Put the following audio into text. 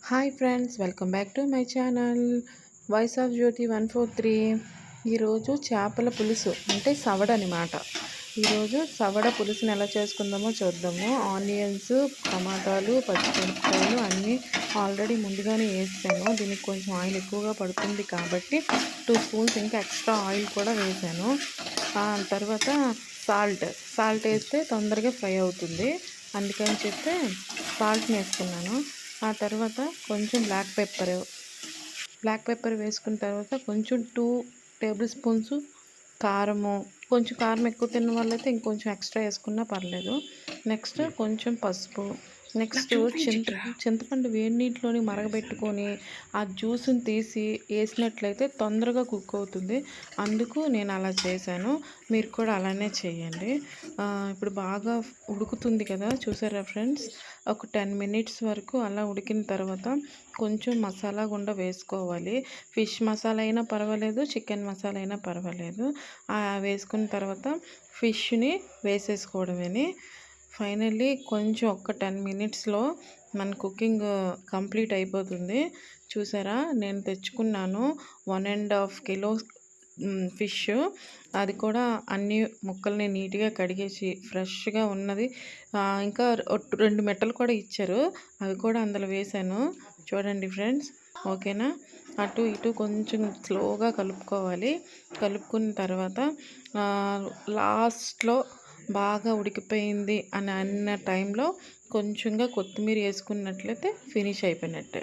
Hi friends, welcome back to my channel voice of Jyothi 143. ఈరోజు చేపల పులుసు అంటే సవడ అనమాట. ఈరోజు సవడ పులుసుని ఎలా చేసుకుందామో చూద్దాము. ఆనియన్స్, టమాటాలు, పచ్చిమిరపకాయలు అన్నీ ఆల్రెడీ ముందుగానే వేసాను. దీనికి కొంచెం ఆయిల్ ఎక్కువగా పడుతుంది కాబట్టి 2 స్పూన్స్ ఇంకా ఎక్స్ట్రా ఆయిల్ కూడా వేసాను. తర్వాత సాల్ట్ వేస్తే తొందరగా ఫ్రై అవుతుంది, అందుకని చెప్పి సాల్ట్ని వేసుకున్నాను. ఆ తర్వాత కొంచెం బ్లాక్ పెప్పర్ వేసుకున్న తర్వాత కొంచెం 2 టేబుల్ స్పూన్స్ కారము. కొంచెం కారం ఎక్కువ తిన్న వాళ్ళైతే ఇంకొంచెం ఎక్స్ట్రా వేసుకున్నా పర్లేదు. నెక్స్ట్ కొంచెం పసుపు. నెక్స్ట్ చింతపండు వేడి నీటిలోని మరగబెట్టుకొని ఆ జ్యూస్ని తీసి వేసినట్లయితే తొందరగా కుక్ అవుతుంది. అందుకు నేను అలా చేశాను. మీరు కూడా అలానే చేయండి. ఇప్పుడు బాగా ఉడుకుతుంది కదా, చూసారా ఫ్రెండ్స్? ఒక 10 మినిట్స్ వరకు అలా ఉడికిన తర్వాత కొంచెం మసాలా గుండ వేసుకోవాలి. ఫిష్ మసాలా అయినా పర్వాలేదు, చికెన్ మసాలా అయినా పర్వాలేదు. వేసుకున్న తర్వాత ఫిష్ని వేసేసుకోవడమేని. ఫైనల్లీ కొంచెం ఒక 10 మినిట్స్లో మన కుకింగ్ కంప్లీట్ అయిపోతుంది. చూసారా, నేను తెచ్చుకున్నాను 1.5 కిలోస్ ఫిష్. అది కూడా అన్ని ముక్కల్ని నీట్గా కడిగేసి ఫ్రెష్గా ఉన్నది. ఇంకా 2 మెట్టలు కూడా ఇచ్చారు, అవి కూడా అందులో వేసాను. చూడండి ఫ్రెండ్స్, ఓకేనా? అటు ఇటు కొంచెం స్లోగా కలుపుకోవాలి. కలుపుకున్న తర్వాత లాస్ట్లో బాగా ఉడికిపోయింది అని అన్న టైంలో కొంచెంగా కొత్తిమీర వేసుకున్నట్లయితే ఫినిష్ అయిపోయినట్టే.